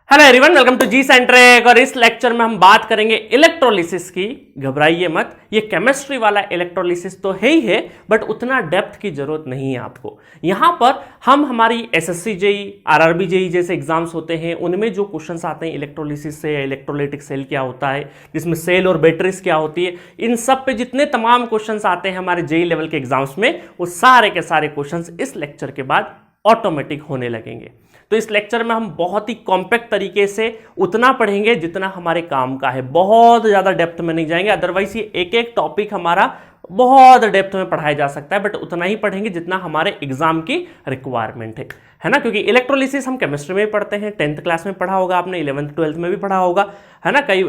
Hello everyone, welcome to G centric. और इस lecture में हम बात करेंगे इलेक्ट्रोलिसिस की। घबराइए मत, ये केमिस्ट्री वाला इलेक्ट्रोलिसिस तो है ही है, बट उतना डेप्थ की जरूरत नहीं है आपको। यहां पर हम हमारी एसएससी जेई, आरआरबी जेई जैसे एग्जाम्स होते हैं, उनमें जो क्वेश्चंस आते हैं इलेक्ट्रोलिसिस से, इलेक्ट्रोलाइटिक सेल क्या होता है, जिसमें सेल और बैटरीज क्या होती है, इन सब पे जितने तमाम क्वेश्चंस आते हैं हमारे जेई लेवल के एग्जाम्स में, वो सारे के सारे क्वेश्चंस इस लेक्चर के बाद ऑटोमेटिक होने लगेंगे। तो इस लेक्चर में हम बहुत ही कॉम्पैक्ट तरीके से उतना पढ़ेंगे जितना हमारे काम का है, बहुत ज्यादा डेप्थ में नहीं जाएंगे। अदरवाइज ये एक एक टॉपिक हमारा बहुत डेप्थ में पढ़ाया जा सकता है, बट उतना ही पढ़ेंगे जितना हमारे एग्जाम की रिक्वायरमेंट है ना। क्योंकि इलेक्ट्रोलिसिस हम केमिस्ट्री में पढ़ते हैं, 10th क्लास में पढ़ा होगा आपने, 11th 12th में भी पढ़ा होगा, है ना। कई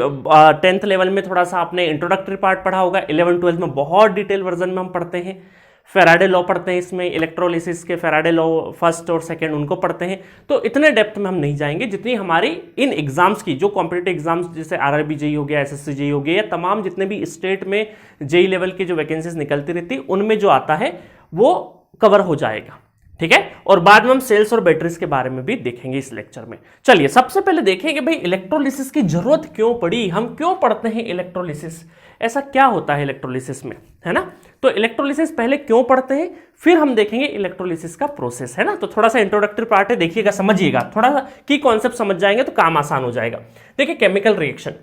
10th लेवल में थोड़ा सा आपने इंट्रोडक्टरी पार्ट पढ़ा होगा, 11th 12th में बहुत डिटेल वर्जन में हम पढ़ते हैं। फेराडे लॉ पढ़ते हैं, इसमें इलेक्ट्रोलिसिस के फेराडे लॉ फर्स्ट और सेकंड उनको पढ़ते हैं। तो इतने डेप्थ में हम नहीं जाएंगे जितनी हमारी इन एग्जाम्स की, जो कॉम्पिटिटिव एग्जाम्स जैसे आरआरबी जेई हो गया, एसएससी जेई हो गया, या तमाम जितने भी स्टेट में जेई लेवल की जो वैकेंसीज निकलती रहती, उनमें जो आता है वो कवर हो जाएगा, ठीक है। और बाद में हम सेल्स और बैटरीज के बारे में भी देखेंगे इस लेक्चर में। चलिए सबसे पहले देखेंगे भाई इलेक्ट्रोलिसिस की जरूरत क्यों पड़ी, हम क्यों पढ़ते हैं इलेक्ट्रोलिसिस, ऐसा क्या होता है इलेक्ट्रोलिसिस में, है ना। तो इलेक्ट्रोलिसिस पहले क्यों पढ़ते हैं, फिर हम देखेंगे इलेक्ट्रोलिसिस का प्रोसेस, है ना। तो थोड़ा सा इंट्रोडक्टरी पार्ट है, देखिएगा, समझिएगा, थोड़ा सा की कॉन्सेप्ट समझ जाएंगे तो काम आसान हो जाएगा। देखिए केमिकल रिएक्शन,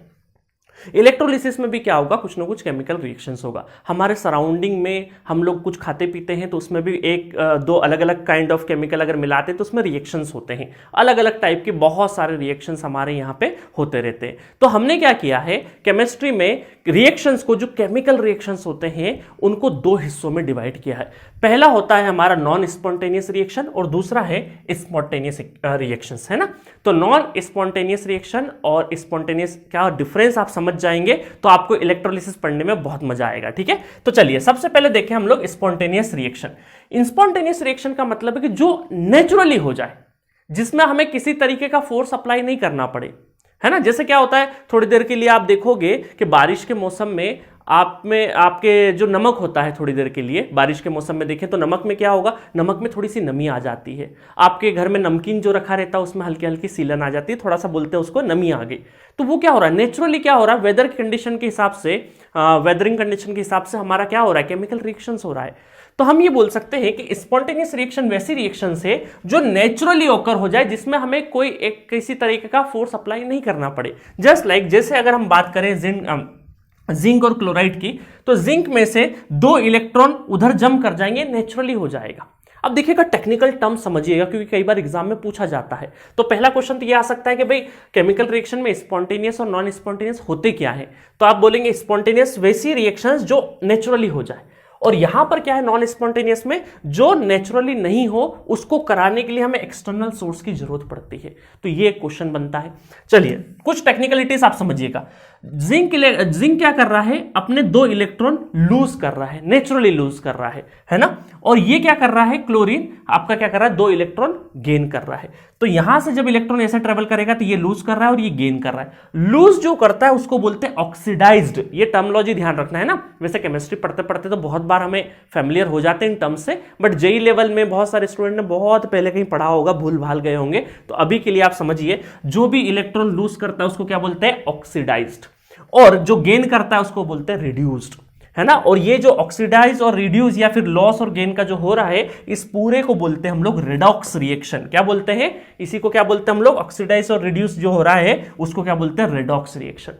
इलेक्ट्रोलिसिस में भी क्या होगा, कुछ ना कुछ केमिकल रिएक्शंस होगा। हमारे सराउंडिंग में हम लोग कुछ खाते पीते हैं तो उसमें भी एक दो अलग अलग काइंड ऑफ केमिकल अगर मिलाते हैं तो उसमें रिएक्शंस होते हैं, अलग अलग टाइप के बहुत सारे रिएक्शंस हमारे यहाँ पे होते रहते हैं। तो हमने क्या किया है, केमिस्ट्री में रिएक्शंस को, जो केमिकल रिएक्शंस होते हैं, उनको दो हिस्सों में डिवाइड किया है। पहला होता है हमारा नॉन स्पॉन्टेनियस रिएक्शन और दूसरा है स्पॉन्टेनियस रिएक्शंस, है ना। तो नॉन स्पॉन्टेनियस रिएक्शन और स्पॉन्टेनियस क्या डिफरेंस आप समझ जाएंगे तो आपको इलेक्ट्रोलिसिस पढ़ने में बहुत मजा आएगा, ठीक है। तो चलिए सबसे पहले देखें हम लोग स्पॉन्टेनियस रिएक्शन। स्पॉन्टेनियस रिएक्शन का मतलब है कि जो नेचुरली हो जाए, जिसमें हमें किसी तरीके का फोर्स अप्लाई नहीं करना पड़े, है ना। जैसे क्या होता है, थोड़ी देर के लिए आप देखोगे कि बारिश के मौसम में आप में आपके जो नमक होता है, थोड़ी देर के लिए बारिश के मौसम में देखें तो नमक में क्या होगा, नमक में थोड़ी सी नमी आ जाती है। आपके घर में नमकीन जो रखा रहता है उसमें हल्की हल्की सीलन आ जाती है, थोड़ा सा बोलते हैं उसको नमी आ गई। तो वो क्या हो रहा है, नेचुरली क्या हो रहा है, वेदर कंडीशन के हिसाब से, वेदरिंग कंडीशन के हिसाब से हमारा क्या हो रहा है, केमिकल रिएक्शंस हो रहा है। तो हम ये बोल सकते हैं कि स्पॉन्टेनियस रिएक्शन वैसी रिएक्शन है जो नेचुरली ओकर हो जाए, जिसमें हमें कोई एक किसी तरीके का फोर्स अप्लाई नहीं करना पड़े। जस्ट लाइक जैसे अगर हम बात करें जिंक और क्लोराइड की, तो जिंक में से दो इलेक्ट्रॉन उधर जम कर जाएंगे, नेचुरली हो जाएगा। अब देखिएगा टेक्निकल टर्म समझिएगा, क्योंकि कई बार एग्जाम में पूछा जाता है। तो पहला क्वेश्चन तो ये आ सकता है कि भाई केमिकल रिएक्शन में स्पॉन्टेनियस और नॉन स्पॉन्टेनियस होते क्या है। तो आप बोलेंगे स्पॉन्टेनियस वैसी रिएक्शंस जो नेचुरली हो जाए, और यहां पर क्या है, नॉन स्पॉन्टेनियस में जो नेचुरली नहीं हो उसको कराने के लिए हमें एक्सटर्नल सोर्स की जरूरत पड़ती है। तो ये क्वेश्चन बनता है। चलिए कुछ टेक्निकलिटीज आप समझिएगा। जिंक क्या कर रहा है, अपने दो इलेक्ट्रॉन लूज कर रहा है, नेचुरली लूज कर रहा है ना। और ये क्या कर रहा है, क्लोरीन आपका क्या कर रहा है, दो इलेक्ट्रॉन गेन कर रहा है। तो यहां से जब इलेक्ट्रॉन ऐसे ट्रेवल करेगा तो ये लूज कर रहा है और ये गेन कर रहा है। लूज जो करता है उसको बोलते हैं ऑक्सीडाइज्ड। ये टर्मोलॉजी ध्यान रखना है ना। वैसे केमिस्ट्री पढ़ते पढ़ते तो बहुत बार हमें फैमिलियर हो जाते हैं इन टर्म्स से, बट जेई लेवल में बहुत सारे स्टूडेंट ने बहुत पहले कहीं पढ़ा होगा, भूल भाल गए होंगे। तो अभी के लिए आप समझिए, जो भी इलेक्ट्रॉन लूज करता है उसको क्या बोलते हैं, ऑक्सीडाइज्ड, और जो गेन करता है उसको बोलते हैं रिड्यूस्ड, है ना। और ये जो ऑक्सीडाइज और रिड्यूस या फिर लॉस और गेन का जो हो रहा है, इस पूरे को बोलते हैं हम लोग रेडॉक्स रिएक्शन। क्या बोलते हैं, इसी को क्या बोलते हैं हम लोग, ऑक्सीडाइज और रिड्यूस जो हो रहा है उसको क्या बोलते हैं, रेडॉक्स रिएक्शन।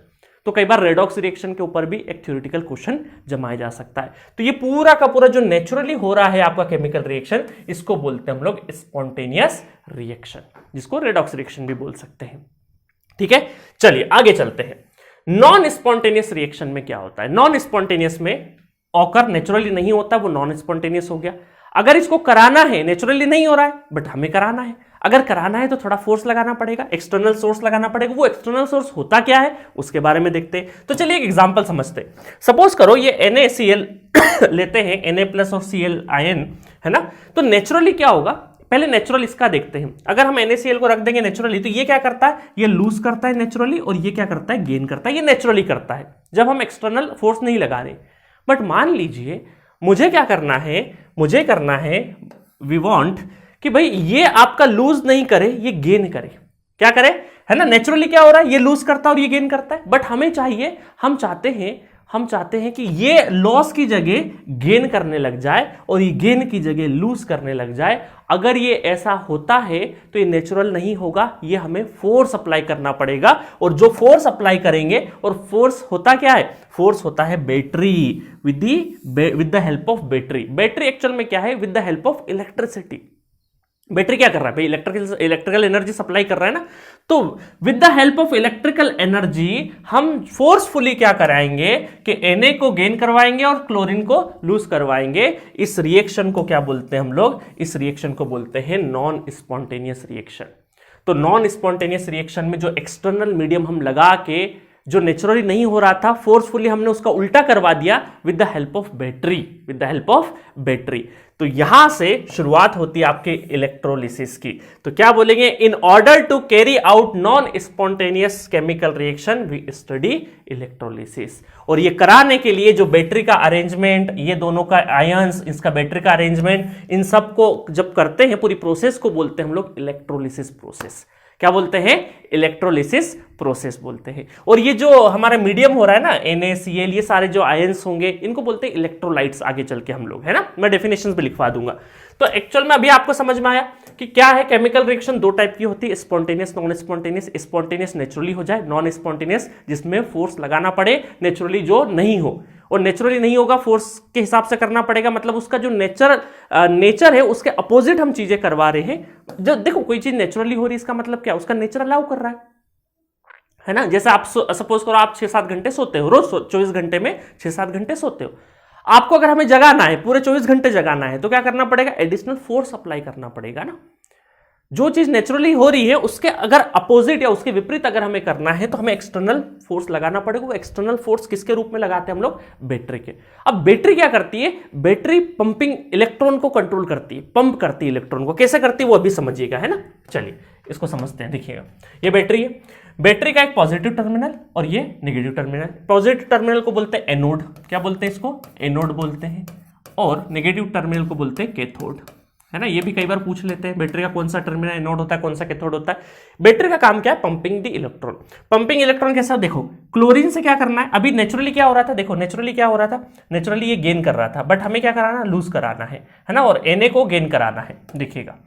तो कई बार रेडॉक्स रिएक्शन के ऊपर भी एक थ्योरेटिकल क्वेश्चन जमाया जा सकता है। तो ये पूरा का पूरा जो नेचुरली हो रहा है आपका केमिकल रिएक्शन, इसको बोलते हैं हम लोग स्पॉन्टेनियस रिएक्शन, जिसको रेडॉक्स रिएक्शन भी बोल सकते हैं, ठीक है। चलिए आगे चलते हैं। नॉन स्पॉन्टेनियस रिएक्शन में क्या होता है, नॉन स्पॉन्टेनियस में ऑकर नेचुरली नहीं होता, वो नॉन स्पॉन्टेनियस हो गया। अगर इसको कराना है, नेचुरली नहीं हो रहा है बट हमें कराना है, अगर कराना है तो थोड़ा फोर्स लगाना पड़ेगा, एक्सटर्नल सोर्स लगाना पड़ेगा। वो एक्सटर्नल सोर्स होता क्या है उसके बारे में देखते हैं। तो चलिए एक एग्जांपल समझते हैं। सपोज करो ये NaCl लेते हैं, Na+ और Cl आयन, है ना। तो नेचुरली क्या होगा, पहले नेचुरल इसका देखते हैं। अगर हम NaCl को रख देंगे नेचुरली, तो ये क्या करता है, ये लूज करता है नेचुरली, और ये क्या करता है, गेन करता है। ये नेचुरली करता है जब हम एक्सटर्नल फोर्स नहीं लगा रहे। बट मान लीजिए मुझे क्या करना है, मुझे करना है, वी वांट कि भाई ये आपका लूज नहीं करे, ये गेन करे। क्या करे, है ना। नेचुरली क्या हो रहा है, ये लूज करता है और ये गेन करता है, बट हमें चाहिए, हम चाहते हैं कि ये लॉस की जगह गेन करने लग जाए और ये गेन की जगह लूज करने लग जाए। अगर ये ऐसा होता है तो ये नेचुरल नहीं होगा, ये हमें फोर्स अप्लाई करना पड़ेगा। और जो फोर्स अप्लाई करेंगे, और फोर्स होता क्या है, फोर्स होता है battery, with the help of battery. Battery actual में क्या है, with the help of electricity. Battery क्या कर रहा है भाई, इलेक्ट्रिकल एनर्जी सप्लाई कर रहा है ना। तो with the help of electrical energy हम फोर्सफुली क्या कराएंगे कि Na को गेन करवाएंगे और क्लोरीन को लूज करवाएंगे। इस रिएक्शन को क्या बोलते हैं हम लोग, इस रिएक्शन को बोलते हैं नॉन स्पॉन्टेनियस रिएक्शन। तो नॉन स्पॉन्टेनियस रिएक्शन में जो एक्सटर्नल मीडियम हम लगा के, जो नेचुरली नहीं हो रहा था, फोर्सफुली हमने उसका उल्टा करवा दिया with the help of battery, with the help of battery. तो यहां से शुरुआत होती है आपके इलेक्ट्रोलिसिस की। तो क्या बोलेंगे, in order to carry out non spontaneous chemical reaction we study electrolysis. और ये कराने के लिए जो बैटरी का अरेंजमेंट, ये दोनों का आयंस, इसका बैटरी का अरेंजमेंट, इन सब को जब करते हैं, पूरी प्रोसेस को बोलते हैं हम लोग इलेक्ट्रोलिसिस प्रोसेस। क्या बोलते हैं, इलेक्ट्रोलिसिस प्रोसेस बोलते हैं। और ये जो हमारा मीडियम हो रहा है ना, NaCl, ये सारे जो आयंस होंगे, इनको बोलते हैं इलेक्ट्रोलाइट्स आगे चल के हम लोग, है ना। मैं डेफिनेशंस भी लिखवा दूंगा। तो एक्चुअल में अभी आपको समझ में आया कि क्या है, केमिकल रिएक्शन दो टाइप की होती है, spontaneous, non spontaneous. Spontaneous naturally हो जाए, नॉन स्पॉन्टेनियस जिसमें फोर्स लगाना पड़े, नेचुरली जो नहीं हो। और नेचुरली नहीं होगा, फोर्स के हिसाब से करना पड़ेगा, मतलब उसका जो नेचर है उसके अपोजिट हम चीजें करवा रहे हैं। जब देखो कोई चीज नेचुरली हो रही है, इसका मतलब क्या, उसका नेचर अलाउ कर रहा है ना। जैसे आप सपोज करो आप 6-7 घंटे सोते हो, रोज 24 घंटे में 6-7 घंटे सोते हो। आपको अगर हमें जगाना है, पूरे 24 घंटे जगाना है, तो क्या करना पड़ेगा, एडिशनल फोर्स अप्लाई करना पड़ेगा ना। जो चीज नेचुरली हो रही है उसके अगर अपोजिट या उसके विपरीत अगर हमें करना है तो हमें एक्सटर्नल फोर्स लगाना पड़ेगा। वो एक्सटर्नल फोर्स किसके रूप में लगाते हैं हम लोग, बैटरी के। अब बैटरी क्या करती है, बैटरी पंपिंग इलेक्ट्रॉन को कंट्रोल करती है, पंप करती है इलेक्ट्रॉन को। कैसे करती है वो अभी समझिएगा, है ना। चलिए इसको समझते हैं। देखिएगा, ये बैटरी है, बैटरी का एक पॉजिटिव टर्मिनल और ये नेगेटिव टर्मिनल। पॉजिटिव टर्मिनल को बोलते हैं एनोड, क्या बोलते हैं इसको, एनोड बोलते हैं। और नेगेटिव टर्मिनल को बोलते हैं कैथोड, है ना। ये भी कई बार पूछ लेते हैं, बैटरी का कौन सा टर्मिनल एनोड होता है, कौन सा कैथोड होता है। बैटरी का काम क्या है, pumping the electron. Pumping electron कैसा, देखो क्लोरीन से क्या करना है, अभी नेचुरली क्या हो रहा था, देखो नेचुरली क्या हो रहा था, नेचुरली ये गेन कर रहा था, बट हमें क्या कराना, लूज कराना है ना, और Na को गेन कराना है। देखिएगा,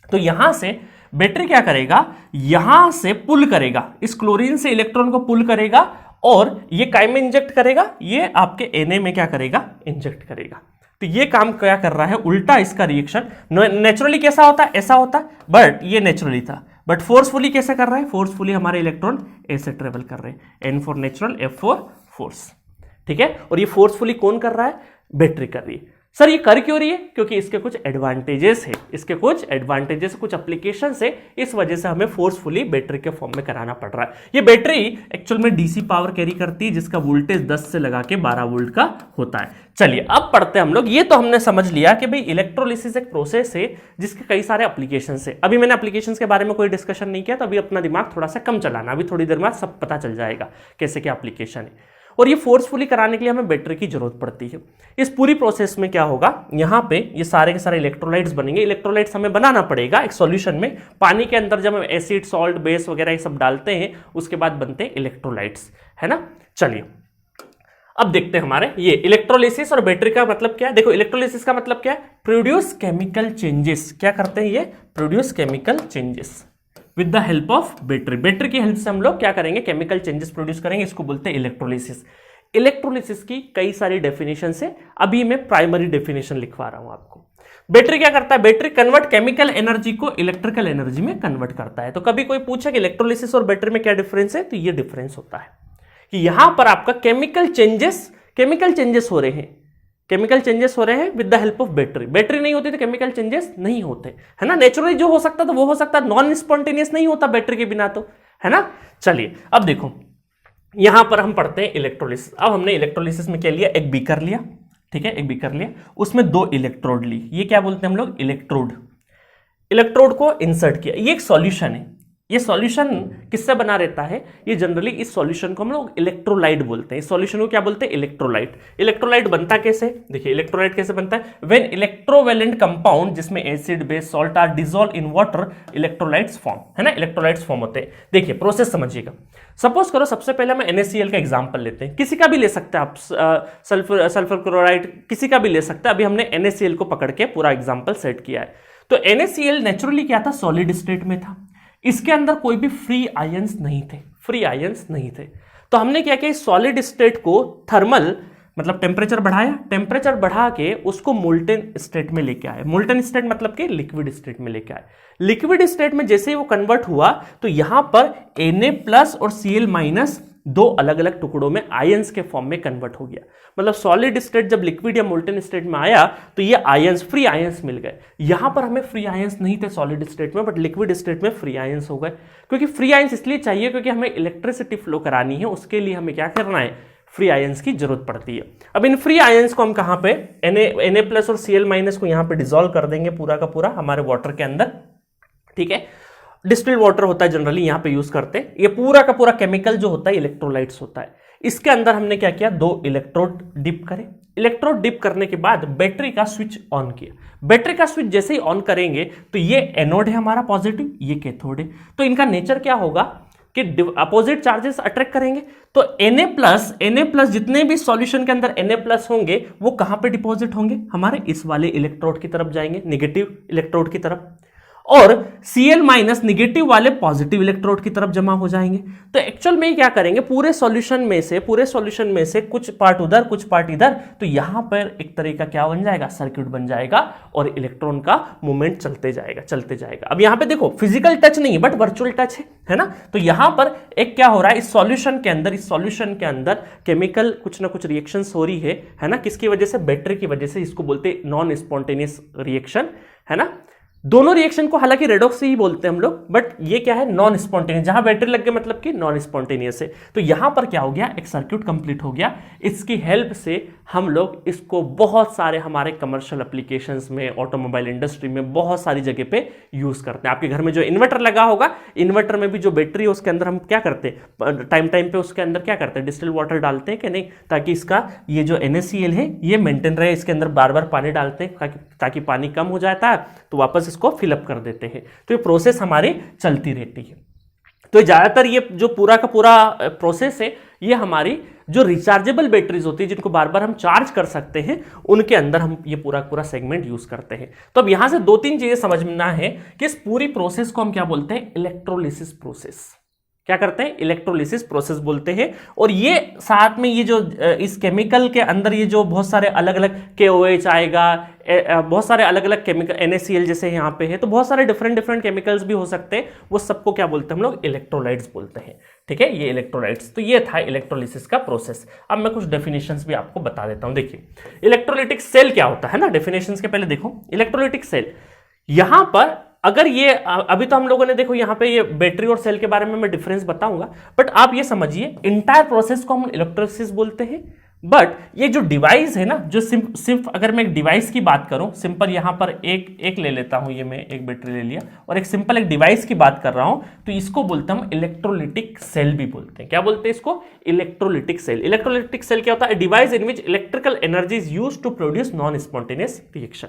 तो यहां से बैटरी क्या करेगा, यहां से पुल करेगा, इस क्लोरीन से इलेक्ट्रॉन को पुल करेगा और ये काय में इंजेक्ट करेगा, ये आपके Na में क्या करेगा, इंजेक्ट करेगा। तो ये काम क्या कर रहा है, उल्टा इसका रिएक्शन। नेचुरली कैसा होता है, ऐसा होता है, बट ये नेचुरली था, बट फोर्सफुली कैसे कर रहा है, फोर्सफुली हमारे इलेक्ट्रॉन ऐसे ट्रेवल कर रहे हैं। N for natural, F for force, ठीक है। और ये फोर्सफुली कौन कर रहा है, बैटरी कर रही है। सर ये कर क्यों रही है, क्योंकि इसके कुछ एडवांटेजेस है, इसके कुछ एडवांटेजेस, कुछ एप्लीकेशन है, इस वजह से हमें फोर्सफुली बैटरी के फॉर्म में कराना पड़ रहा है। ये बैटरी एक्चुअल में डीसी पावर कैरी करती है, जिसका वोल्टेज 10 से लगा के 12 वोल्ट का होता है। चलिए अब पढ़ते हैं हम लोग। ये तो हमने समझ लिया कि भाई इलेक्ट्रोलिसिस एक प्रोसेस है जिसके कई सारे एप्लीकेशन है। अभी मैंने एप्लीकेशंस के बारे में कोई डिस्कशन नहीं किया, तो अभी अपना दिमाग थोड़ा सा कम चलाना, अभी थोड़ी देर बाद सब पता चल जाएगा कैसे क्या एप्लीकेशन है। और ये फोर्सफुली कराने के लिए हमें बैटरी की जरूरत पड़ती है। इस पूरी प्रोसेस में क्या होगा, यहाँ पे ये सारे के सारे इलेक्ट्रोलाइट्स बनेंगे। इलेक्ट्रोलाइट्स हमें बनाना पड़ेगा एक सॉल्यूशन में, पानी के अंदर जब हम एसिड, सॉल्ट, बेस वगैरह ये सब डालते हैं, उसके बाद बनते हैं इलेक्ट्रोलाइट्स, है ना। चलिए अब देखते हैं हमारे ये इलेक्ट्रोलिसिस और बैटरी का मतलब क्या है। देखो इलेक्ट्रोलिसिस का मतलब क्या है, प्रोड्यूस केमिकल चेंजेस। क्या करते हैं ये, produce chemical changes with the help of battery. Battery की हेल्प से हम लोग क्या करेंगे, केमिकल चेंजेस प्रोड्यूस करेंगे, इसको बोलते हैं इलेक्ट्रोलिसिस। इलेक्ट्रोलिसिस की कई सारी डेफिनेशन है, अभी मैं प्राइमरी डेफिनेशन लिखवा रहा हूं आपको। बैटरी क्या करता है, बैटरी कन्वर्ट केमिकल एनर्जी को इलेक्ट्रिकल एनर्जी में कन्वर्ट करता है। तो कभी कोई पूछे कि इलेक्ट्रोलिसिस और बैटरी में क्या डिफरेंस है, तो ये डिफरेंस होता है कि यहां पर आपका केमिकल चेंजेस हो रहे हैं, केमिकल चेंजेस हो रहे हैं with the help of battery. Battery नहीं होती तो केमिकल चेंजेस नहीं होते, है ना। नेचुरली जो हो सकता तो वो हो सकता, नॉन स्पॉन्टेनियस नहीं होता बैटरी के बिना, तो है ना। चलिए अब देखो यहां पर हम पढ़ते हैं इलेक्ट्रोलिसिस। अब हमने इलेक्ट्रोलिसिस में क्या लिया, एक बीकर लिया, ठीक है, एक बीकर लिया, उसमें 2 इलेक्ट्रोड ली, ये क्या बोलते हैं हम लोग, इलेक्ट्रोड। इलेक्ट्रोड को इंसर्ट किया, ये एक सॉल्यूशन है, ये सॉल्यूशन किससे बना रहता है? ये जनरली इस सॉल्यूशन को हम लोग इलेक्ट्रोलाइट बोलते हैं। इस सॉल्यूशन को क्या बोलते हैं? इलेक्ट्रोलाइट। इलेक्ट्रोलाइट बनता कैसे? देखिए इलेक्ट्रोलाइट कैसे बनता है? व्हेन इलेक्ट्रोवेलेंट कंपाउंड जिसमें acid base salt are dissolve in water, electrolytes form, है ना, इलेक्ट्रोलाइट्स फॉर्म होते हैं। देखिए प्रोसेस समझिएगा। सपोज करो सबसे पहले हम NaCl का एग्जांपल लेते हैं, किसी का भी ले सकते हैं आप, सल्फर क्लोराइड किसी का भी ले सकते हैं। अभी हमने NaCl को पकड़ के पूरा एग्जांपल सेट किया है। तो NaCl नेचुरली क्या था? सॉलिड स्टेट में था, इसके अंदर कोई भी फ्री आयंस नहीं थे, फ्री आयंस नहीं थे। तो हमने क्या किया, सॉलिड स्टेट को थर्मल मतलब टेम्परेचर बढ़ाया, टेम्परेचर बढ़ा के उसको मोल्टेन स्टेट में लेके आए। मोल्टेन स्टेट मतलब कि लिक्विड स्टेट में लेके आए। लिक्विड स्टेट में जैसे ही वो कन्वर्ट हुआ तो यहां पर Na+ और Cl- दो अलग अलग टुकड़ों में आयंस के फॉर्म में कन्वर्ट हो गया। मतलब सॉलिड स्टेट जब लिक्विड या मोल्टेन स्टेट में आया तो ये आयंस, फ्री आयंस मिल गए। यहां पर हमें फ्री आयंस नहीं थे सॉलिड स्टेट में, बट लिक्विड स्टेट में फ्री आयंस हो गए। क्योंकि फ्री आयंस इसलिए चाहिए क्योंकि हमें इलेक्ट्रिसिटी फ्लो करानी है, उसके लिए हमें क्या करना है? फ्री आयंस की जरूरत पड़ती है। अब इन फ्री आयंस को हम कहां पे, Na+ और Cl- को यहां पे डिसॉल्व कर देंगे पूरा का पूरा हमारे वाटर के अंदर, ठीक है। डिस्टिल्ड वाटर होता है जनरली यहां पे यूज करते हैं। ये पूरा का पूरा केमिकल जो होता है इलेक्ट्रोलाइट्स होता है। इसके अंदर हमने क्या किया, 2 इलेक्ट्रोड डिप करे। इलेक्ट्रोड डिप करने के बाद बैटरी का स्विच ऑन किया। बैटरी का स्विच जैसे ही ऑन करेंगे तो ये एनोड है हमारा पॉजिटिव, ये कैथोड है। तो इनका नेचर क्या होगा कि अपोजिट चार्जेस अट्रैक्ट करेंगे। तो Na+ जितने भी सॉल्यूशन के अंदर Na+ होंगे वो कहां पे डिपॉजिट होंगे? हमारे इस वाले इलेक्ट्रोड की तरफ जाएंगे, नेगेटिव इलेक्ट्रोड की तरफ। और Cl- निगेटिव वाले पॉजिटिव इलेक्ट्रोड की तरफ जमा हो जाएंगे। तो एक्चुअल में क्या करेंगे, पूरे सॉल्यूशन में से कुछ पार्ट उधर कुछ पार्ट इधर, तो यहां पर एक तरह का क्या बन जाएगा? सर्किट बन जाएगा और इलेक्ट्रॉन का मूवमेंट चलते जाएगा। अब यहां पे देखो फिजिकल टच नहीं है बट वर्चुअल टच है ना। तो यहां पर एक क्या हो रहा है, इस सॉल्यूशन के अंदर केमिकल कुछ ना कुछ रिएक्शंस हो रही है ना। किसकी वजह से? बैटरी की वजह से। इसको बोलते हैं नॉन स्पॉन्टेनियस रिएक्शन, है ना। दोनों रिएक्शन को हालांकि रेडॉक्स ही बोलते हैं हम लोग, बट ये क्या है? Non spontaneous. जहां बैटरी लग गई मतलब कि नॉन स्पॉन्टेनियस है। तो यहां पर क्या हो गया, एक सर्किट कंप्लीट हो गया। इसकी हेल्प से हम लोग इसको बहुत सारे हमारे कमर्शियल एप्लीकेशंस में, ऑटोमोबाइल इंडस्ट्री में बहुत सारी जगह पे यूज करते हैं। आपके घर में जो इन्वर्टर लगा होगा, इन्वर्टर में भी जो बैटरी है उसके अंदर हम क्या करते हैं, टाइम पे उसके अंदर क्या करते हैं, डिस्टिल्ड वाटर डालते हैं कि नहीं, ताकि इसका ये जो NaCl है ये मेंटेन रहे। इसके अंदर बार बार पानी डालते हैं ताकि पानी कम हो जाता है तो वापस इसको फिलअप कर देते हैं। तो ये प्रोसेस हमारी चलती रहती है। तो ज्यादातर ये जो पूरा का पूरा प्रोसेस है ये हमारी जो रिचार्जेबल बैटरीज होती है, जिनको बार बार हम चार्ज कर सकते हैं, उनके अंदर हम ये पूरा सेगमेंट यूज करते हैं। तो अब यहां से 2-3 चीजें समझना है कि इस पूरी प्रोसेस को हम क्या बोलते हैं? Electrolysis process. क्या करते हैं? इलेक्ट्रोलिसिस प्रोसेस बोलते हैं। और ये साथ में ये जो इस केमिकल के अंदर ये जो बहुत सारे अलग अलग KOH आएगा, बहुत सारे अलग अलग केमिकल, NaCl जैसे यहाँ पे है, तो बहुत सारे डिफरेंट केमिकल्स भी हो सकते हैं। वो सबको क्या बोलते हैं हम लोग? इलेक्ट्रोलाइट्स बोलते हैं, ठीक है। ये इलेक्ट्रोलाइट्स। तो ये था इलेक्ट्रोलिसिस का प्रोसेस। अब मैं कुछ डेफिनेशंस भी आपको बता देता हूं। देखिए इलेक्ट्रोलाइटिक सेल क्या होता है ना, डेफिनेशंस के पहले देखो इलेक्ट्रोलाइटिक सेल। यहां पर अगर ये अभी तो हम लोगों ने देखो यहां पे ये बैटरी और सेल के बारे में मैं डिफरेंस बताऊंगा, बट आप ये समझिए इंटायर प्रोसेस को हम इलेक्ट्रोलिसिस बोलते हैं। बट ये जो डिवाइस है ना, जो सिर्फ अगर मैं एक डिवाइस की बात करूं, सिंपल यहां पर एक ले लेता हूं, ये मैं एक बैटरी ले लिया और एक सिंपल एक डिवाइस की बात कर रहा हूं, तो इसको बोलते हैं हम इलेक्ट्रोलिटिक सेल भी बोलते हैं। क्या बोलते हैं इसको? Electrolytic cell. इलेक्ट्रोलिटिक सेल क्या होता है? Device in which electrical energy is used to produce non spontaneous reaction,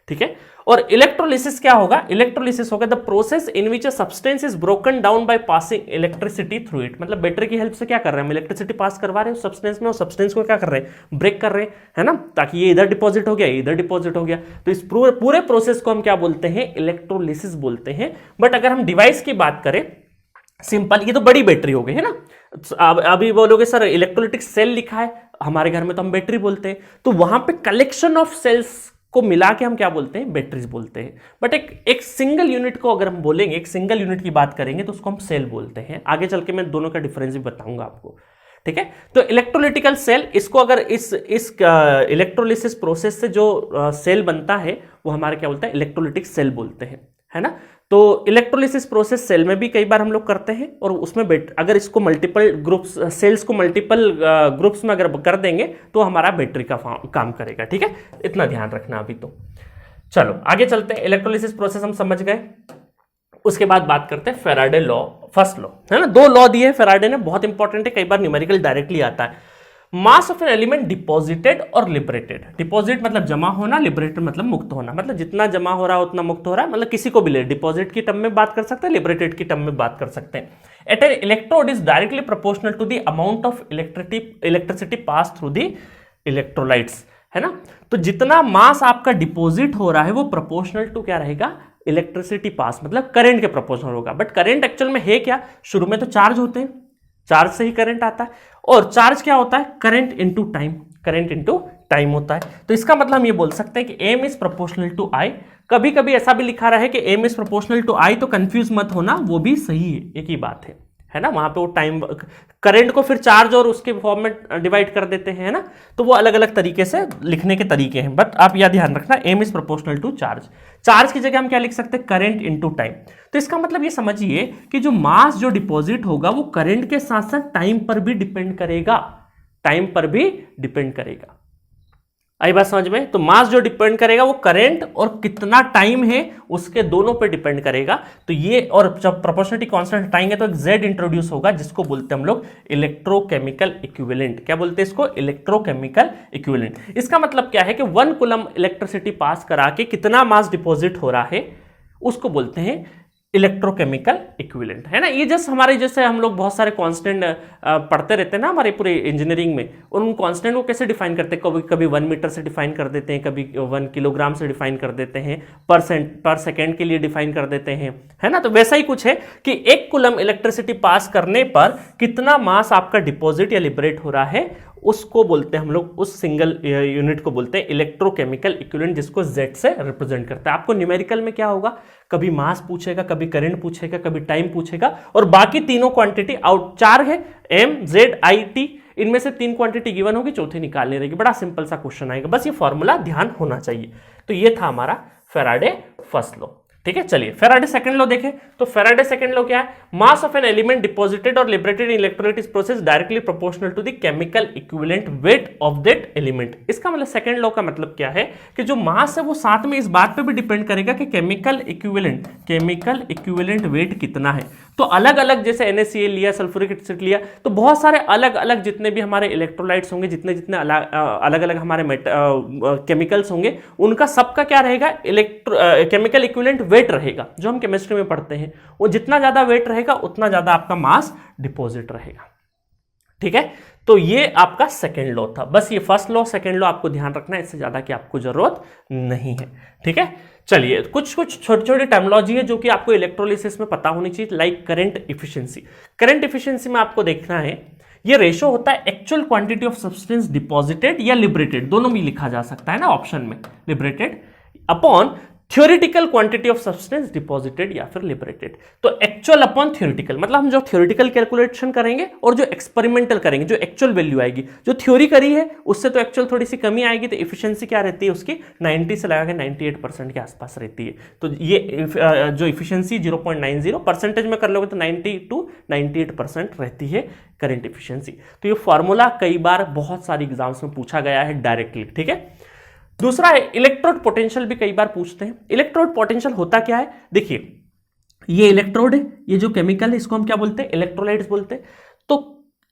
ठीक है। और इलेक्ट्रोलिसिस क्या होगा? इलेक्ट्रोलिसिस होगा the process in which a substance is broken down by passing electricity through it. मतलब बैटरी की हेल्प से क्या कर रहे हैं हम? इलेक्ट्रिसिटी पास करवा रहे हैं सब्सटेंस में, और सब्सटेंस को क्या कर रहे हैं? ब्रेक कर रहे हैं, है ना, ताकि ये इधर डिपॉजिट हो गया, इधर डिपॉजिट हो गया। तो इस पूरे प्रोसेस को हम क्या बोलते हैं? इलेक्ट्रोलिसिस बोलते हैं। बट अगर हम डिवाइस की बात करें, सिंपल, ये तो बड़ी बैटरी हो गई है ना। अभी बोलोगे सर इलेक्ट्रोलिटिक सेल लिखा है, हमारे घर में तो हम बैटरी बोलते हैं, तो वहां पे कलेक्शन ऑफ सेल्स को मिला के हम क्या बोलते हैं? बैटरीज बोलते हैं। बट एक सिंगल यूनिट को अगर हम बोलेंगे, एक सिंगल यूनिट की बात करेंगे, तो उसको हम सेल बोलते हैं। आगे चल के मैं दोनों का डिफरेंस भी बताऊंगा आपको, ठीक है। तो इलेक्ट्रोलिटिकल सेल, इसको अगर इस इलेक्ट्रोलिसिस प्रोसेस से जो सेल बनता है वो हमारे क्या बोलते हैं? इलेक्ट्रोलिटिक सेल बोलते हैं, है ना। तो इलेक्ट्रोलिसिस प्रोसेस सेल में भी कई बार हम लोग करते हैं, और उसमें अगर इसको मल्टीपल ग्रुप्स, सेल्स को मल्टीपल ग्रुप्स में अगर कर देंगे तो हमारा बैटरी का काम करेगा, ठीक है। इतना ध्यान रखना अभी तो। चलो आगे चलते हैं। इलेक्ट्रोलिसिस प्रोसेस हम समझ गए। उसके बाद बात करते हैं फेराडे लॉ, फर्स्ट लॉ, है ना। दो लॉ दिए फेराडे ने, बहुत इंपॉर्टेंट है, कई बार न्यूमेरिकल डायरेक्टली आता है। Mass of an element deposited और लिबरेटेड। डिपॉजिट मतलब जमा होना, लिबरेटेड मतलब मुक्त होना, मतलब जितना जमा हो रहा है उतना मुक्त हो रहा है, मतलब किसी को भी ले, डिपॉजिट की टर्म में बात कर सकते हैं, लिबरेटेड की टर्म में बात कर सकते हैं। At an electrode is directly proportional to the amount of electricity pass through the electrolytes, है ना। तो जितना मास आपका डिपॉजिट हो रहा है वो प्रोपोर्शनल टू क्या रहेगा, इलेक्ट्रिसिटी पास, मतलब करंट के प्रोपोर्शनल होगा। बट करंट एक्चुअल में है क्या, शुरू में तो चार्ज होते हैं, चार्ज से ही करंट आता है, और चार्ज क्या होता है, current into time, current into time होता है। तो इसका मतलब हम ये बोल सकते हैं कि एम इज प्रोपोर्शनल टू आई। कभी कभी ऐसा भी लिखा रहा है कि एम इज प्रोपोर्शनल टू आई, तो कंफ्यूज मत होना, वो भी सही है, एक ही बात है ना। वहां पे वो टाइम, करंट को फिर चार्ज और उसके फॉर्म में डिवाइड कर देते हैं, है ना। तो वो अलग अलग तरीके से लिखने के तरीके हैं, बट आप यह ध्यान रखना, M is proportional to charge. Charge की जगह हम क्या लिख सकते हैं, करंट इनटू टाइम। तो इसका मतलब ये समझिए कि जो मास जो डिपॉजिट होगा वो करंट के साथ साथ टाइम पर भी डिपेंड करेगा, टाइम पर भी डिपेंड करेगा। आई बात समझ में। तो मास जो डिपेंड करेगा वो करंट और कितना टाइम है उसके दोनों पे डिपेंड करेगा। तो ये, और जब प्रोपोर्शनलिटी कांस्टेंट हटाएंगे तो एक जेड इंट्रोड्यूस होगा जिसको बोलते हैं हम लोग इलेक्ट्रोकेमिकल इक्विवेलेंट। क्या बोलते हैं इसको, इलेक्ट्रोकेमिकल इक्विवेलेंट। इसका मतलब क्या है कि 1 कूलम इलेक्ट्रिसिटी पास करा के कितना मास डिपॉजिट हो रहा है उसको बोलते हैं इलेक्ट्रोकेमिकल इक्विवेलेंट, है ना। ये जस्ट हमारे, जैसे हम लोग बहुत सारे कांस्टेंट पढ़ते रहते हैं ना हमारे पूरे इंजीनियरिंग में, और उन कांस्टेंट को कैसे डिफाइन करते हैं, कभी कभी 1 मीटर से डिफाइन कर देते हैं, कभी 1 किलोग्राम से डिफाइन कर देते हैं, पर सेकेंड के लिए डिफाइन कर देते हैं, है ना। तो वैसा ही कुछ है कि 1 कूलम इलेक्ट्रिसिटी पास करने पर कितना मास आपका डिपॉजिट या लिबरेट हो रहा है, उसको बोलते हैं हम लोग, उस सिंगल यूनिट को बोलते हैं इलेक्ट्रोकेमिकल इक्विवेलेंट, जिसको Z से रिप्रेजेंट करता है। आपको न्यूमेरिकल में क्या होगा, कभी मास पूछेगा, कभी करंट पूछेगा, कभी टाइम पूछेगा, और बाकी तीनों क्वांटिटी आउट 4 है, M, Z, I, T, इनमें से 3 क्वांटिटी गिवन होगी, चौथी निकालनी रहेगी। बड़ा सिंपल सा क्वेश्चन आएगा, बस ये फॉर्मूला ध्यान होना चाहिए। तो ये था हमारा फेराडे फर्स्ट लॉ, ठीक है। चलिए फेराडे सेकंड लॉ देखें। तो फेराडे सेकंड लॉ क्या है, mass of an element deposited और liberated in electrolytic process directly proportional to the chemical equivalent weight of that element. इसका मतलब सेकंड लॉ का मतलब क्या है कि जो मास है वो साथ में इस बात पे भी डिपेंड करेगा कि केमिकल इक्विवेलेंट वेट कितना है। तो अलग अलग, जैसे NaCl लिया, सल्फ्यूरिक एसिड लिया, तो बहुत सारे अलग अलग जितने भी हमारे इलेक्ट्रोलाइट्स होंगे, जितने जितने अलग अलग हमारे केमिकल्स होंगे, उनका सबका क्या रहेगा, केमिकल इक्विवेलेंट वेट रहेगा, जो हम केमिस्ट्री में पढ़ते हैं। वो जितना ज्यादा वेट रहेगा उतना ज्यादा आपका मास डिपॉजिट रहेगा, ठीक है। तो ये आपका सेकेंड लॉ था। बस ये फर्स्ट लॉ सेकेंड लॉ आपको ध्यान रखना है, इससे ज्यादा की आपको जरूरत नहीं है, ठीक है। चलिए कुछ छोटी छोटी टर्मिनोलॉजी है जो कि आपको इलेक्ट्रोलिसिस में पता होनी चाहिए, like current efficiency. Current efficiency में आपको देखना है, ये रेशो होता है actual quantity of substance deposited या लिबरेटेड, दोनों भी लिखा जा सकता है ना ऑप्शन में, liberated upon theoretical quantity of substance deposited या फिर लिबरेटेड। तो एक्चुअल अपॉन थ्योरेटिकल, मतलब हम जो थ्योरेटिकल कैलकुलेशन करेंगे और जो एक्सपेरिमेंटल करेंगे, जो एक्चुअल वैल्यू आएगी, जो थ्योरी करी है उससे तो एक्चुअल थोड़ी सी कमी आएगी। तो इफिशिएंसी क्या रहती है उसकी, 90 से लगा के 98% के आसपास रहती है। तो ये जो इफिशिएंसी 0.90 परसेंटेज में कर लोगे तो 90 to 98% रहती है करंट इफिशिएंसी। तो ये फॉर्मूला कई बार बहुत सारी एग्जाम्स में पूछा गया है डायरेक्टली, ठीक है। दूसरा है इलेक्ट्रोड पोटेंशियल, भी कई बार पूछते हैं। इलेक्ट्रोड पोटेंशियल होता क्या है, देखिए ये इलेक्ट्रोड है, ये जो केमिकल है इसको हम क्या बोलते हैं, इलेक्ट्रोलाइट्स बोलते हैं। तो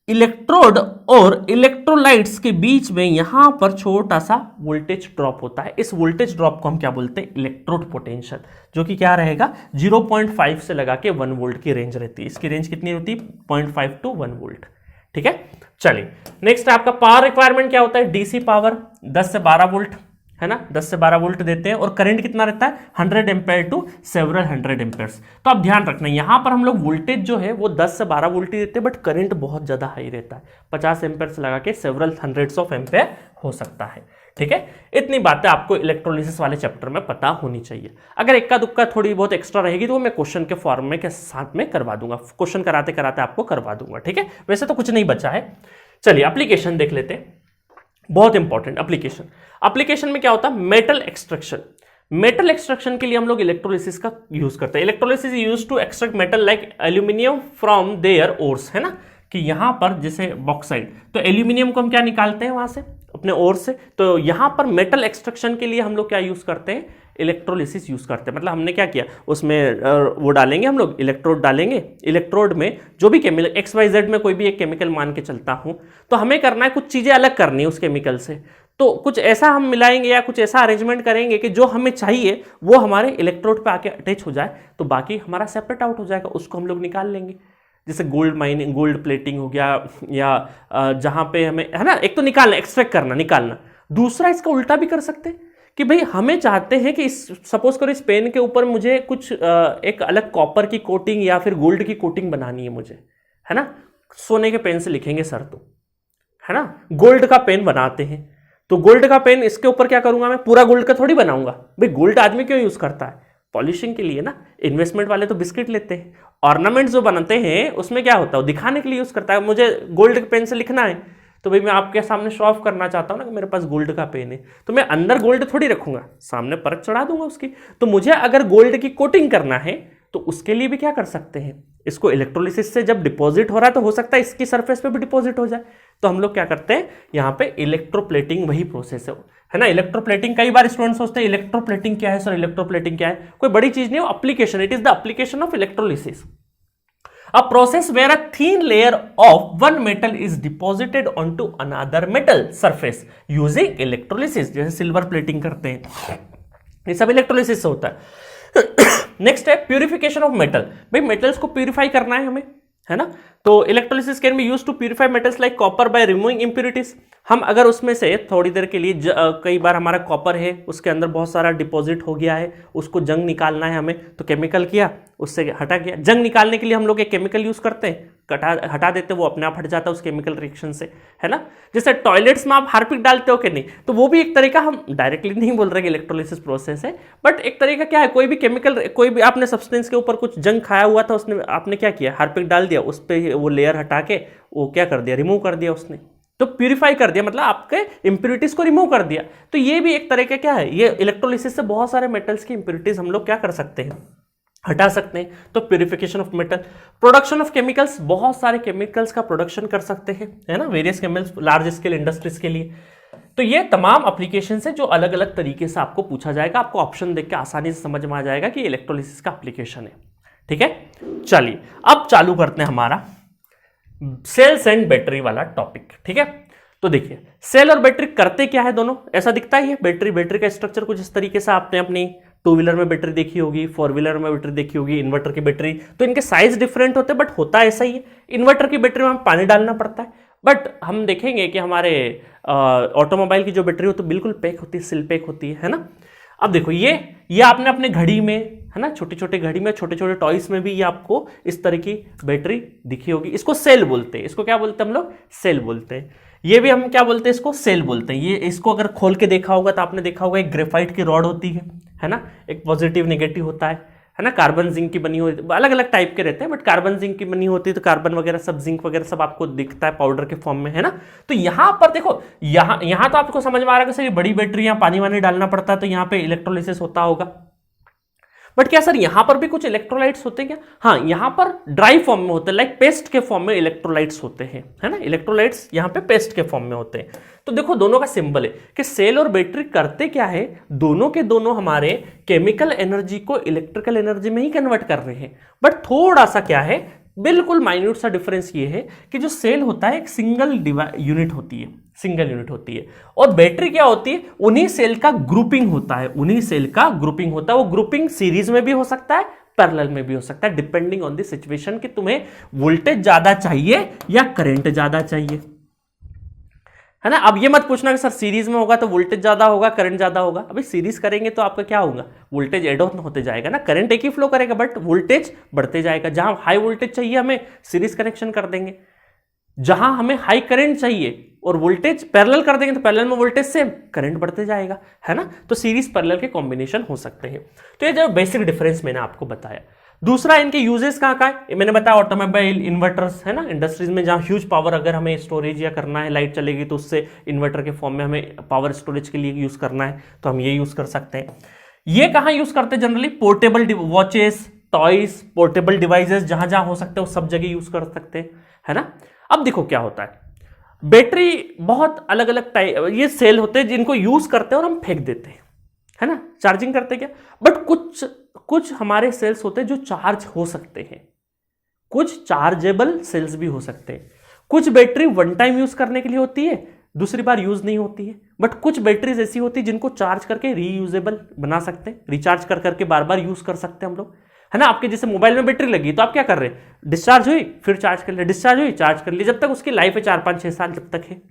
इलेक्ट्रोड और इलेक्ट्रोलाइट्स के बीच में यहां पर छोटा सा वोल्टेज ड्रॉप होता है। इस वोल्टेज ड्रॉप को हम क्या बोलते हैं, इलेक्ट्रोड पोटेंशियल, जो कि क्या रहेगा 0.5 से लगा के 1 वोल्ट की रेंज रहती है। इसकी रेंज कितनी होती है, 0.5 to 1 वोल्ट, ठीक है। चलिए नेक्स्ट आपका पावर रिक्वायरमेंट क्या होता है, डीसी पावर 10 से 12 वोल्ट, है ना, 10 से 12 वोल्ट देते हैं, और करंट कितना रहता है 100 एम्पेयर टू सेवरल 100 एम्पेयर्स। तो आप ध्यान रखना यहां पर हम लोग वोल्टेज जो है वो 10 से 12 वोल्ट ही देते हैं, बट करंट बहुत ज्यादा हाई रहता है, 50 एम्पेयर से लगा के सेवरल हंड्रेड्स ऑफ एम्पेयर हो सकता है, ठीक है। इतनी बातें आपको इलेक्ट्रोलिसिस वाले चैप्टर में पता होनी चाहिए। अगर इक्का दुक्का थोड़ी बहुत एक्स्ट्रा रहेगी तो वो मैं क्वेश्चन के फॉर्म में के साथ में करवा दूंगा, क्वेश्चन कराते कराते आपको करवा दूंगा, ठीक है। वैसे तो कुछ नहीं बचा है। चलिए एप्लीकेशन देख लेते हैं, बहुत इंपॉर्टेंट एप्लीकेशन में क्या होता है, मेटल एक्सट्रैक्शन। मेटल एक्सट्रैक्शन के लिए हम लोग इलेक्ट्रोलिसिस का यूज करते हैं। Electrolysis use to extract metal like aluminium from their ores, है ना, कि यहां पर जैसे बॉक्साइड, तो एल्यूमिनियम को हम क्या निकालते हैं वहां से, अपने ओर से। तो यहां पर मेटल एक्सट्रैक्शन के लिए हम लोग क्या यूज करते हैं, इलेक्ट्रोलिसिस यूज करते हैं। मतलब हमने क्या किया, उसमें वो डालेंगे हम लोग, इलेक्ट्रोड डालेंगे, इलेक्ट्रोड में जो भी केमिकल XYZ में कोई भी एक केमिकल मान के चलता हूं, तो हमें करना है कुछ चीजें अलग करनी है उस केमिकल से, तो कुछ ऐसा हम मिलाएंगे या कुछ ऐसा अरेंजमेंट करेंगे कि जो हमें चाहिए वो हमारे इलेक्ट्रोड पे आके अटैच हो जाए, तो बाकी हमारा सेपरेट आउट हो जाएगा, उसको हम लोग निकाल लेंगे। जैसे गोल्ड माइनिंग, गोल्ड प्लेटिंग हो गया, या जहां पे हमें है ना, एक तो निकालना, एक्सट्रैक्ट करना, निकालना। दूसरा इसका उल्टा भी कर सकते हैं कि भाई हमें चाहते हैं कि सपोज करो इस पेन के ऊपर मुझे कुछ एक अलग कॉपर की कोटिंग या फिर गोल्ड की कोटिंग बनानी है मुझे, है ना। सोने के पेन से लिखेंगे सर, तो है ना, गोल्ड का पेन बनाते हैं, तो गोल्ड का पेन इसके ऊपर क्या करूंगा मैं, पूरा गोल्ड का थोड़ी बनाऊंगा। भाई गोल्ड आदमी क्यों यूज करता है, पॉलिशिंग के लिए ना। इन्वेस्टमेंट वाले तो बिस्किट लेते हैं। ऑर्नामेंट्स जो बनाते हैं उसमें क्या होता है, वो दिखाने के लिए यूज करता है। मुझे गोल्ड के पेन से लिखना है, तो भाई मैं आपके सामने शो ऑफ करना चाहता हूं ना कि मेरे पास गोल्ड का पेन है, तो मैं अंदर गोल्ड थोड़ी रखूंगा, सामने परत चढ़ा दूंगा उसकी। तो मुझे अगर गोल्ड की कोटिंग करना है तो उसके लिए भी क्या कर सकते हैं, इसको इलेक्ट्रोलिसिस से जब डिपॉजिट हो रहा है तो हो सकता है इसकी सरफेस पे भी डिपॉजिट हो जाए, तो हम लोग क्या करते हैं यहाँ पे इलेक्ट्रोप्लेटिंग, वही प्रोसेस है ना। इलेक्ट्रोप्लेटिंग, कई बार स्टूडेंट सोचते हैं इलेक्ट्रोप्लेटिंग क्या है सर, इलेक्ट्रोप्लेटिंग क्या है, कोई बड़ी चीज नहीं, वो application, it is the application of electrolysis. A process where a thin layer of one metal is deposited onto another metal surface using electrolysis, जैसे सिल्वर प्लेटिंग करते हैं, ये सब इलेक्ट्रोलिसिस से होता है। नेक्स्ट है प्यूरिफिकेशन ऑफ मेटल, भाई मेटल्स को प्यूरिफाई करना है हमें, है ना। तो electrolysis can be used to purify metals like copper by removing impurities. हम अगर उसमें से थोड़ी देर के लिए कई बार हमारा कॉपर है, उसके अंदर बहुत सारा डिपॉजिट हो गया है, उसको जंग निकालना है हमें, तो केमिकल किया, उससे हटा गया। जंग निकालने के लिए हम लोग एक केमिकल यूज करते हैं, हटा देते, वो अपने आप हट जाता है उस केमिकल रिएक्शन से, है ना। जैसे टॉयलेट्स में आप हार्पिक डालते हो कि नहीं, तो वो भी एक तरीका, हम डायरेक्टली नहीं बोल रहे कि इलेक्ट्रोलिसिस प्रोसेस है, बट एक तरीका क्या है, कोई भी केमिकल, कोई भी आपने सब्सटेंस के ऊपर कुछ जंग खाया हुआ था, उसने आपने क्या किया, हार्पिक डाल दिया, उस पर वो लेयर हटा के वो क्या कर दिया, रिमूव कर दिया उसने, तो प्यूरिफाई कर दिया, मतलब आपके इंप्यूरिटीज को रिमूव कर दिया। तो ये भी एक तरीका क्या है, ये इलेक्ट्रोलिसिस से बहुत सारे मेटल्स की इंप्यूरिटीज हम लोग क्या कर सकते हैं, हटा सकते हैं। तो purification of metal, production of chemicals, बहुत सारे केमिकल्स का प्रोडक्शन कर सकते हैं, है ना, various chemicals, large scale industries के लिए। तो ये तमाम एप्लीकेशन है जो अलग अलग तरीके से आपको पूछा जाएगा, आपको ऑप्शन देख के आसानी से समझ में आ जाएगा कि इलेक्ट्रोलिसिस का एप्लीकेशन है। ठीक है, चलिए अब चालू करते हैं हमारा सेल्स एंड बैटरी वाला टॉपिक। ठीक है, तो देखिए सेल और बैटरी करते क्या है दोनों, ऐसा दिखता ही है। बैटरी का स्ट्रक्चर कुछ इस तरीके से आपने अपनी टू व्हीलर में बैटरी देखी होगी, फोर व्हीलर में बैटरी देखी होगी, इन्वर्टर की बैटरी, तो इनके साइज डिफरेंट होते हैं बट होता ऐसा ही है। इन्वर्टर की बैटरी में हमें पानी डालना पड़ता है, बट हम देखेंगे कि हमारे ऑटोमोबाइल की जो बैटरी हो तो बिल्कुल पैक होती है, सिल पैक होती है ना। अब देखो ये आपने अपने घड़ी में, है ना, छोटे छोटे घड़ी में, छोटे छोटे टॉयस में भी ये आपको इस तरह की बैटरी दिखी होगी। इसको सेल बोलते हैं, इसको क्या बोलते हैं हम लोग, सेल बोलते हैं। ये भी हम क्या बोलते हैं, इसको सेल बोलते हैं। ये इसको अगर खोल के देखा होगा तो आपने देखा होगा एक ग्रेफाइट की रॉड होती है ना, एक पॉजिटिव नेगेटिव होता है ना, कार्बन जिंक की बनी होती है, अलग अलग टाइप के रहते हैं, बट कार्बन जिंक की बनी होती है, तो कार्बन वगैरह सब, जिंक वगैरह सब आपको दिखता है पाउडर के फॉर्म में, है ना। तो यहां पर देखो, यहां तो आपको समझ में आ रहा है कि सर ये बड़ी बैटरी, यहाँ पानी वानी डालना पड़ता है, तो यहाँ पे इलेक्ट्रोलिसिस होता होगा। बट क्या सर यहां पर भी कुछ इलेक्ट्रोलाइट्स होते हैं क्या, हाँ, यहां पर ड्राई फॉर्म में होते हैं, लाइक पेस्ट के फॉर्म में इलेक्ट्रोलाइट्स होते हैं, है ना। इलेक्ट्रोलाइट्स यहां पे पेस्ट के फॉर्म में होते हैं। तो देखो दोनों का सिंबल है कि सेल और बैटरी करते क्या है, दोनों के दोनों हमारे केमिकल एनर्जी को इलेक्ट्रिकल एनर्जी में ही कन्वर्ट कर रहे हैं। बट थोड़ा सा क्या है, बिल्कुल माइन्यूट सा डिफरेंस ये है कि जो सेल होता है एक सिंगल यूनिट होती है, सिंगल यूनिट होती है, और बैटरी क्या होती है, उन्हीं सेल का ग्रुपिंग होता है, उन्हीं सेल का ग्रुपिंग होता है। वो ग्रुपिंग सीरीज में भी हो सकता है, पैरेलल में भी हो सकता है, डिपेंडिंग ऑन द सिचुएशन कि तुम्हें वोल्टेज ज्यादा चाहिए या करंट ज्यादा चाहिए, है ना। अब ये मत पूछना कि सर सीरीज में होगा तो वोल्टेज ज्यादा होगा, करंट ज्यादा होगा। अभी सीरीज करेंगे तो आपका क्या होगा, वोल्टेज एड ऑन होते जाएगा ना, करंट एक ही फ्लो करेगा बट वोल्टेज बढ़ते जाएगा। जहां हाई वोल्टेज चाहिए हमें सीरीज कनेक्शन कर देंगे, जहां हमें हाई करंट चाहिए और वोल्टेज पैरेलल कर देंगे तो पैरेलल में वोल्टेज सेम, करंट बढ़ते जाएगा, है ना। तो सीरीज पैरेलल के कॉम्बिनेशन हो सकते हैं। तो ये जो बेसिक डिफरेंस मैंने आपको बताया। दूसरा इनके यूजेस कहाँ का है, मैंने बताया ऑटोमोबाइल, इन्वर्टर्स, है ना, इंडस्ट्रीज में जहां ह्यूज पावर अगर हमें स्टोरेज या करना है, लाइट चलेगी तो उससे इन्वर्टर के फॉर्म में हमें पावर स्टोरेज के लिए यूज करना है, तो हम ये यूज कर सकते हैं। ये कहां यूज करते हैं generally, portable watches, toys, portable devices, जहां जहां हो सकते हैं वो सब जगह यूज कर सकते हैं, है ना। अब देखो क्या होता है, बैटरी बहुत अलग अलग टाइप, ये सेल होते हैं जिनको यूज करते हैं और हम फेंक देते हैं, है ना, चार्जिंग करते क्या। बट कुछ कुछ हमारे सेल्स होते हैं जो चार्ज हो सकते हैं, कुछ चार्जेबल सेल्स भी हो सकते हैं। कुछ बैटरी वन टाइम यूज करने के लिए होती है, दूसरी बार यूज नहीं होती है। बट कुछ बैटरीज ऐसी होती है जिनको चार्ज करके रीयूजेबल बना सकते हैं, रिचार्ज कर करके बार बार यूज कर सकते हैं हम लोग, है ना। आपके जैसे मोबाइल में बैटरी लगी तो आप क्या कर रहे हैं, डिस्चार्ज हुई फिर चार्ज कर लिया, डिस्चार्ज हुई चार्ज कर लिया, जब तक उसकी लाइफ है 4-5-6 साल जब तक है,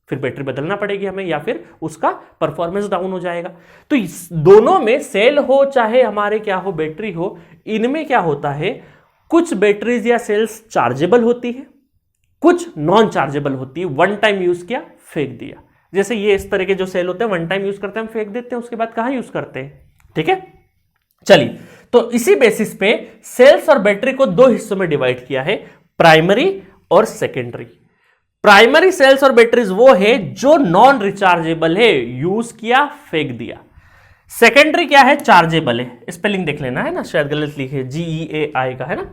फिर बैटरी बदलना पड़ेगी हमें या फिर उसका परफॉर्मेंस डाउन हो जाएगा। तो इस दोनों में सेल हो चाहे हमारे क्या हो बैटरी हो, इनमें क्या होता है, कुछ बैटरीज या सेल्स चार्जेबल होती है, कुछ नॉन चार्जेबल होती है, वन टाइम यूज किया फेंक दिया। जैसे ये इस तरह के जो सेल होते हैं वन टाइम यूज करते हैं हम फेंक देते हैं, उसके बाद कहां यूज करते हैं, ठीक है। चलिए, तो इसी बेसिस पे सेल्स और बैटरी को दो हिस्सों में डिवाइड किया है, प्राइमरी और सेकेंडरी। प्राइमरी सेल्स और बैटरीज वो है जो नॉन रिचार्जेबल है, यूज किया फेंक दिया। सेकेंडरी क्या है, चार्जेबल है, स्पेलिंग देख लेना, है ना, शायद गलत लिखे, GEAI का, है ना।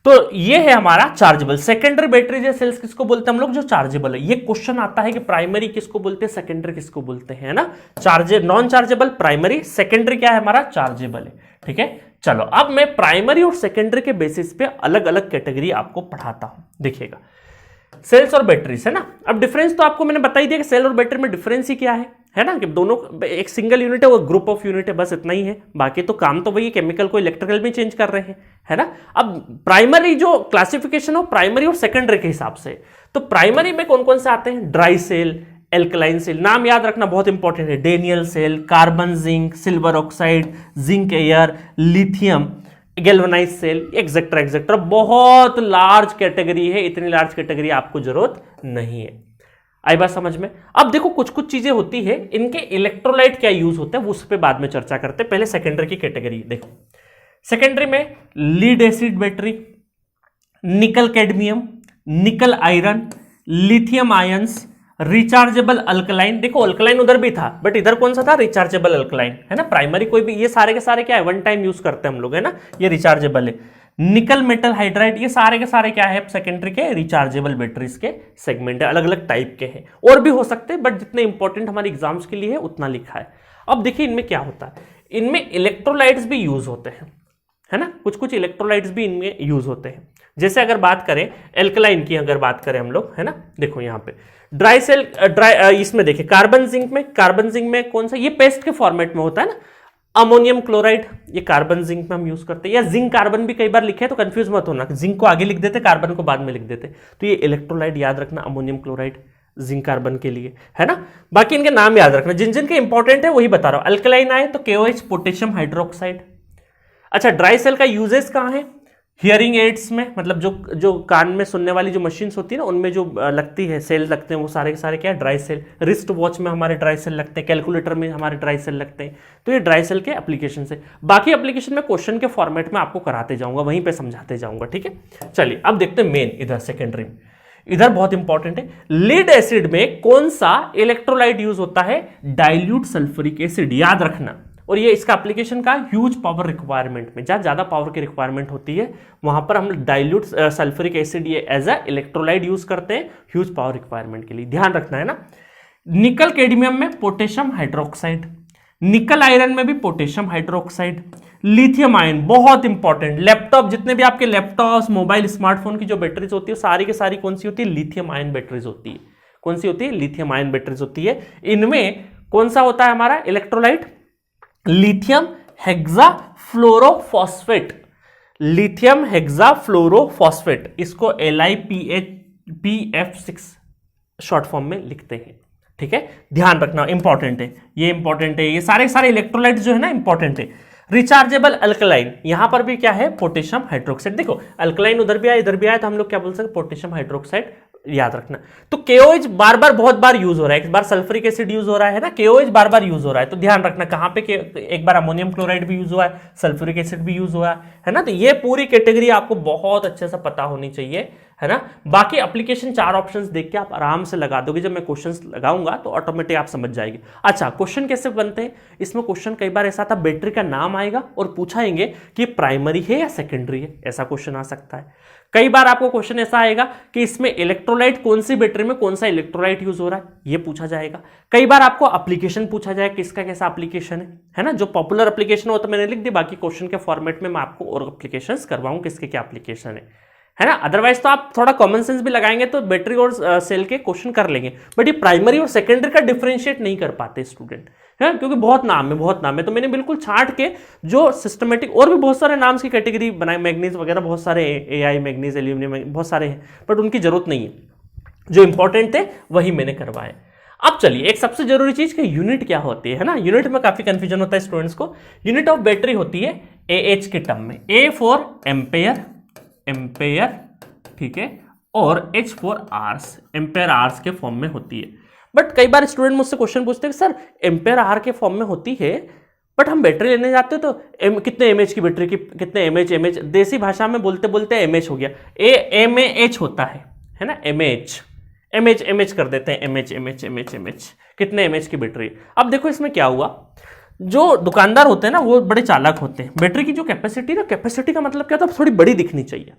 तो ये है हमारा चार्जेबल। सेकेंडरी बैटरी या सेल्स किसको बोलते हैं हम लोग, जो चार्जेबल है। ये क्वेश्चन आता है कि प्राइमरी किसको बोलते हैं, सेकेंडरी किसको बोलते हैं, है ना। चार्जे नॉन चार्जेबल प्राइमरी, सेकेंडरी क्या है हमारा, चार्जेबल है, ठीक है। चलो अब मैं प्राइमरी और सेकेंडरी के बेसिस पे अलग अलग कैटेगरी आपको पढ़ाता हूं, देखिएगा। सेल्स और बैटरीज, है ना। अब डिफरेंस तो आपको मैंने बता ही दिया कि सेल और बैटरी में डिफरेंस ही क्या है ना, कि दोनों एक सिंगल यूनिट है, वो ग्रुप ऑफ यूनिट है, बस इतना ही है। बाकी तो काम तो वही केमिकल को इलेक्ट्रिकल में चेंज कर रहे हैं, है ना। अब प्राइमरी जो क्लासिफिकेशन हो प्राइमरी और सेकेंडरी के हिसाब से, तो प्राइमरी में कौन कौन से आते हैं, ड्राई सेल, एल्कलाइन सेल, नाम याद रखना बहुत इंपॉर्टेंट है, Daniel cell, carbon zinc, silver oxide, zinc air, lithium, galvanise cell, etcetera etcetera. बहुत लार्ज कैटेगरी है, इतनी लार्ज कैटेगरी आपको जरूरत नहीं है। आई बात समझ में। अब देखो कुछ कुछ चीजें होती है, इनके इलेक्ट्रोलाइट क्या यूज होते हैं वो उस पर बाद में चर्चा करते हैं, पहले सेकेंडरी की कैटेगरी देखो। सेकेंडरी में लीड एसिड बैटरी, निकल कैडमियम, निकल iron, lithium ions, rechargeable alkaline. देखो अल्कलाइन उधर भी था बट इधर कौन सा था, रिचार्जेबल अल्कलाइन, है ना। प्राइमरी कोई भी, ये सारे के सारे क्या है, वन टाइम यूज करते हैं हम लोग, है ना, ये रिचार्जेबल है। निकल मेटल हाइड्राइड, ये सारे के सारे क्या है, सेकेंडरी के रिचार्जेबल बैटरीज के सेगमेंट है, अलग अलग टाइप के हैं, और भी हो सकते हैं बट जितने इंपॉर्टेंट हमारे एग्जाम्स के लिए है उतना लिखा है। अब देखिए इनमें क्या होता है, इनमें इलेक्ट्रोलाइट्स भी यूज होते हैं, है ना, कुछ कुछ इलेक्ट्रोलाइट्स भी इनमें यूज होते हैं। जैसे अगर बात करें एल्कलाइन की, अगर बात करें हम लोग, है ना, देखो यहाँ पे ड्राई सेल, इसमें देखिए कार्बन जिंक में कौन सा, ये पेस्ट के फॉर्मेट में होता है ना, अमोनियम क्लोराइड, ये कार्बन जिंक में हम यूज करते हैं, या जिंक कार्बन भी कई बार लिखे हैं तो कंफ्यूज मत होना, जिंक को आगे लिख देते, कार्बन को बाद में लिख देते। तो ये इलेक्ट्रोलाइट याद रखना, अमोनियम क्लोराइड, जिंक कार्बन के लिए, है ना। बाकी इनके नाम याद रखना, जिन जिन के इंपॉर्टेंट है वही बता रहा हूं। अल्कलाइन आए तो KOH, पोटेशियम हाइड्रोक्साइड। अच्छा, ड्राई सेल का यूजेस कहां है, हियरिंग एड्स में, मतलब जो कान में सुनने वाली जो मशीन्स होती है ना, उनमें जो लगती है सेल लगते हैं, वो सारे के सारे क्या है, ड्राई सेल। रिस्ट वॉच में हमारे ड्राई सेल लगते हैं, कैलकुलेटर में हमारे ड्राई सेल लगते हैं। तो ये ड्राई सेल के एप्लीकेशन है। बाकी एप्लीकेशन में क्वेश्चन के फॉर्मेट में आपको कराते जाऊंगा, वहीं पे समझाते जाऊंगा, ठीक है। चलिए अब देखते हैं मेन इधर सेकेंडरी में, इधर बहुत इंपॉर्टेंट है। लीड एसिड में कौन सा इलेक्ट्रोलाइट यूज होता है, डाइल्यूट सल्फ्यूरिक एसिड, याद रखना। और ये इसका एप्लीकेशन का ह्यूज पावर रिक्वायरमेंट में, जहां ज्यादा पावर की रिक्वायरमेंट होती है वहां पर हम डाइल्यूट सल्फ्यूरिक एसिड ये एज अ इलेक्ट्रोलाइट यूज करते हैं, ह्यूज पावर रिक्वायरमेंट के लिए, ध्यान रखना, है ना। निकल कैडमियम में पोटेशियम हाइड्रोक्साइड, निकल आयरन में भी पोटेशियम हाइड्रोक्साइड, लिथियम आयन बहुत इंपॉर्टेंट। लैपटॉप, जितने भी आपके लैपटॉप, मोबाइल, स्मार्टफोन की जो बैटरीज होती है सारी की सारी कौन सी होती है, लिथियम आयन बैटरीज होती है। कौन सी होती है, लिथियम आयन बैटरीज होती है। इनमें कौन सा होता है हमारा इलेक्ट्रोलाइट, लिथियम हेक्साफ्लोरोफॉस्फेट, लिथियम हेक्साफ्लोरोफॉस्फेट, इसको LiPF6 शॉर्ट फॉर्म में लिखते हैं, ठीक है। ध्यान रखना, इंपॉर्टेंट है, ये इंपॉर्टेंट है, ये सारे सारे इलेक्ट्रोलाइट जो है ना इंपॉर्टेंट है। रिचार्जेबल अल्कलाइन, यहां पर भी क्या है, पोटेशियम हाइड्रोक्साइड। देखो अल्कलाइन उधर भी आया इधर भी आया तो हम लोग क्या बोल सकते, पोटेशियम हाइड्रोक्साइड, याद रखना। तो KOH बार बार बहुत बार यूज हो रहा है, एक बार सल्फ्यूरिक एसिड यूज हो रहा है ना, KOH बार बार यूज हो रहा है, तो ध्यान रखना कहां पे, एक बार अमोनियम क्लोराइड भी यूज हुआ है, सल्फ्यूरिक एसिड भी यूज हुआ है ना। तो ये पूरी कैटेगरी आपको बहुत अच्छे से पता होनी चाहिए, है ना। बाकी एप्लीकेशन 4 ऑप्शंस देख के आप आराम से लगा दोगे, जब मैं क्वेश्चंस लगाऊंगा तो ऑटोमेटिक आप समझ जाएंगे। अच्छा, क्वेश्चन कैसे बनते हैं, इसमें क्वेश्चन कई बार ऐसा था, बैटरी का नाम आएगा और पूछाएंगे कि प्राइमरी है या सेकेंडरी है, ऐसा क्वेश्चन आ सकता है। कई बार आपको क्वेश्चन ऐसा आएगा कि इसमें इलेक्ट्रोलाइट, कौन सी बैटरी में कौन सा इलेक्ट्रोलाइट यूज हो रहा है ये पूछा जाएगा। कई बार आपको एप्लीकेशन पूछा जाएगा, किसका कैसा एप्लीकेशन है ना। जो पॉपुलर एप्लीकेशन हो तो मैंने लिख दी, बाकी क्वेश्चन के फॉर्मेट में मैं आपको और एप्लीकेशंस करवाऊं किसके क्या एप्लीकेशन है ना। अदरवाइज तो आप थोड़ा कॉमन सेंस भी लगाएंगे तो बैटरी और सेल के क्वेश्चन कर लेंगे, बट ये प्राइमरी और सेकेंडरी का डिफरेंशिएट नहीं कर पाते स्टूडेंट, है क्योंकि बहुत नाम है। तो मैंने बिल्कुल छांट के जो सिस्टमेटिक, और भी बहुत सारे नाम की कैटेगरी बनाए, मैग्नीज वगैरह बहुत सारे, एआई मैग्नीज, एल्यूमिनियम बहुत सारे हैं, बट उनकी जरूरत नहीं है। जो इंपॉर्टेंट थे वही मैंने करवाए। अब चलिए, एक सबसे जरूरी चीज कि यूनिट क्या होती है ना। यूनिट में काफी कंफ्यूजन होता है स्टूडेंट्स को। यूनिट ऑफ बैटरी होती है AH के टर्म में, A फॉर एम्पेयर, ठीक है, और H for hours, ampere hours के फॉर्म में होती है। बट कई बार स्टूडेंट मुझसे क्वेश्चन पूछते हैं सर एम्पेयर आवर के फॉर्म में होती है, बट हम बैटरी लेने जाते हो तो कितने एमएच की बैटरी की, कितने एमएच, देसी भाषा में बोलते बोलते एमएच हो गया, एमएच होता है ना, एमएच कर देते हैं, एमएच कितने एमएच की बैटरी। अब देखो इसमें क्या हुआ, जो दुकानदार होते हैं ना वो बड़े चालाक होते हैं। बैटरी की जो कैपेसिटी ना, कैपेसिटी का मतलब क्या, तो थोड़ी बड़ी दिखनी चाहिए,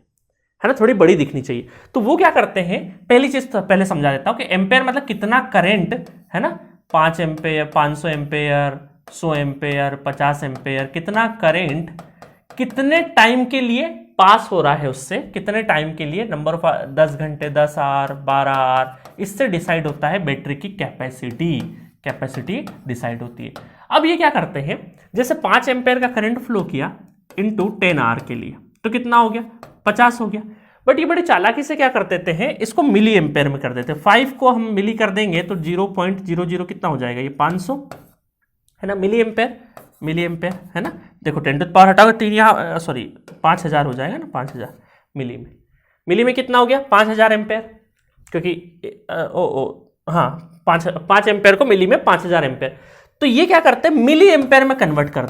है ना, थोड़ी बड़ी दिखनी चाहिए। तो वो क्या करते हैं, पहली चीज तो पहले समझा देता हूं कि एम्पेयर मतलब कितना करंट, है ना, 5 एम्पेयर, 500 एम्पेयर, 100 एम्पेयर, 50 एम्पेयर, कितना करंट कितने टाइम के लिए पास हो रहा है उससे, कितने टाइम के लिए, नंबर ऑफ 10 घंटे, 10 आवर, 12 आवर, इससे डिसाइड होता है बैटरी की कैपेसिटी डिसाइड होती है। अब ये क्या करते हैं, जैसे 5 एम्पेयर का करंट फ्लो किया इंटू 10 आवर के लिए, तो कितना हो गया, 50 हो गया। बट ये बड़े चालाकी से क्या कर देते हैं, इसको मिली एम्पेयर में कर देते हैं। 5 को हम मिली कर देंगे तो 0.00 कितना हो जाएगा, ये 500, है ना, मिली एम्पेयर, है ना। देखो 10 टू द पावर हटाओ 3, यहाँ सॉरी 5000 हो जाएगा ना, 5000 मिली में कितना हो गया, 5000 एम्पेयर, क्योंकि हाँ 5 एम्पेयर को मिली में 5000 एम्पेयर। तो ये क्या करते हैं, मिली एम्पेयर में कन्वर्ट कर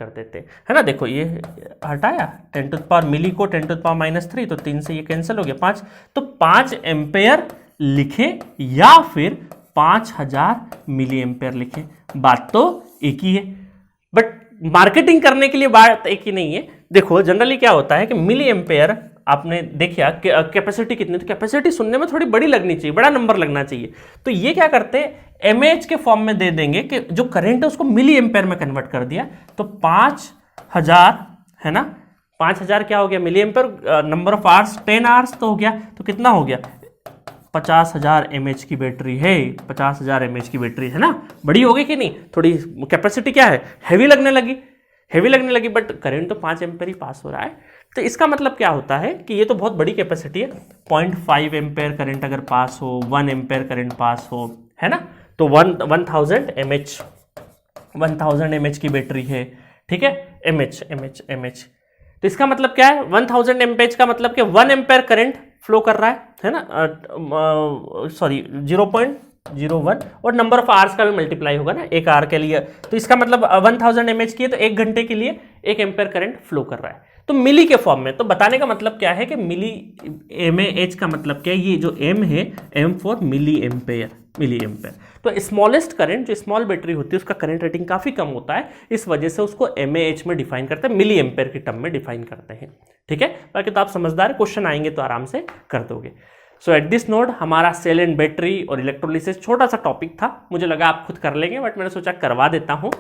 देते हैं, है ना। देखो ये हटाया 10 टू द पावर मिली को 10 टू द पावर -3, तो 3 से ये कैंसिल हो गया 5, तो 5 एम्पेयर लिखे या फिर 5000 मिली एम्पेयर लिखे, बात तो एक ही है, बट मार्केटिंग करने के लिए बात एक ही नहीं है। देखो जनरली क्या होता है कि मिली एम्पेयर आपने देखा कैपेसिटी कितनी, तो कैपेसिटी सुनने में थोड़ी बड़ी लगनी चाहिए, बड़ा नंबर लगना चाहिए। तो ये क्या करते हैं, एमएच के फॉर्म में दे देंगे कि जो करंट है उसको मिली एम्पेयर में कन्वर्ट कर दिया, तो 5000, है ना, 5000 क्या हो गया, milli ampere, number of hours 10 hours तो हो गया, तो कितना हो गया, 50,000 mAh की बैटरी है, 50,000 mAh की बैटरी है ना। बड़ी हो गई कि नहीं, थोड़ी कैपेसिटी क्या है, हैवी लगने लगी, बट करंट तो 5 एम्पेयर ही पास हो रहा है। तो इसका मतलब क्या होता है कि ये तो बहुत बड़ी कैपेसिटी है, 0.5 एम्पेयर करंट अगर पास हो, 1 एम्पेयर करंट पास हो, है ना, तो 1000 mAh की बैटरी है, ठीक है, mAh। तो इसका मतलब क्या है, 1000 mAh का मतलब कि 1 एम्पेयर करंट फ्लो कर रहा है ना, सॉरी 0.01, और नंबर ऑफ आवर्स का भी मल्टीप्लाई होगा ना एक आवर के लिए, तो इसका मतलब 1000 mAh की है तो 1 घंटे के लिए 1 एम्पेयर करंट फ्लो कर रहा है, तो मिली के फॉर्म में। तो बताने का मतलब क्या है कि मिली mAh का मतलब क्या है, ये जो m है, m फॉर मिली एम्पेयर। तो स्मॉलेस्ट करंट, जो स्मॉल बैटरी होती है उसका करंट रेटिंग काफी कम होता है, इस वजह से उसको mAh में डिफाइन करते हैं, मिली एम्पेयर के टर्म में डिफाइन करते हैं, ठीक है। बाकी तो आप समझदार, क्वेश्चन आएंगे तो आराम से कर दोगे। सो एट दिस नोट हमारा सेल एंड बैटरी और इलेक्ट्रोलिसिस छोटा सा टॉपिक था, मुझे लगा आप खुद कर लेंगे, बट मैंने सोचा करवा देता हूं।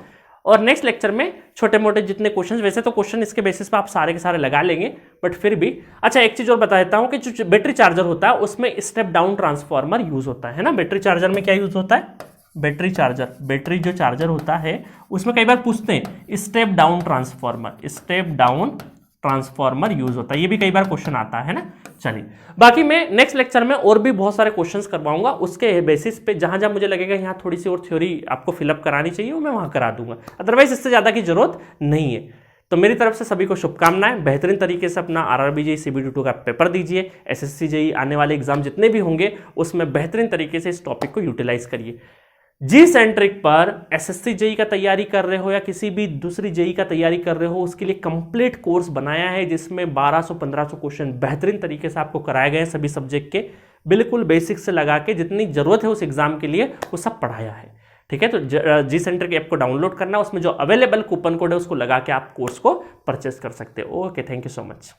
और नेक्स्ट लेक्चर में छोटे मोटे जितने क्वेश्चंस, वैसे तो क्वेश्चन इसके बेसिस पे आप सारे के सारे लगा लेंगे, बट फिर भी अच्छा एक चीज और बता देता हूं कि जो बैटरी चार्जर होता है उसमें स्टेप डाउन ट्रांसफार्मर यूज होता है ना। बैटरी चार्जर में क्या यूज होता है, बैटरी जो चार्जर होता है उसमें कई बार पूछते हैं स्टेप डाउन ट्रांसफार्मर यूज होता है, ये भी कई बार क्वेश्चन आता है ना। चलिए, बाकी मैं नेक्स्ट लेक्चर में और भी बहुत सारे क्वेश्चंस करवाऊंगा, उसके बेसिस पे जहां जहां मुझे लगेगा यहाँ थोड़ी सी और थ्योरी आपको फिलअप करानी चाहिए वो मैं वहां करा दूंगा, अदरवाइज इससे ज्यादा की जरूरत नहीं है। तो मेरी तरफ से सभी को शुभकामनाएं, बेहतरीन तरीके से अपना RRB JEE CBT2 का पेपर दीजिए, SSC JEE आने वाले एग्जाम जितने भी होंगे उसमें बेहतरीन तरीके से इस टॉपिक को यूटिलाइज करिए। जी सेंट्रिक पर SSC JEE का तैयारी कर रहे हो या किसी भी दूसरी JEE का तैयारी कर रहे हो, उसके लिए कंप्लीट कोर्स बनाया है जिसमें 1200-1500 क्वेश्चन बेहतरीन तरीके से आपको कराए गए हैं, सभी सब्जेक्ट के बिल्कुल बेसिक से लगा के जितनी जरूरत है उस एग्जाम के लिए वो सब पढ़ाया है, ठीक है, तो जी सेंटर की ऐप को डाउनलोड करना, उसमें जो अवेलेबल कूपन कोड है उसको लगा के आप कोर्स को परचेस कर सकते हो। Okay, thank you so much.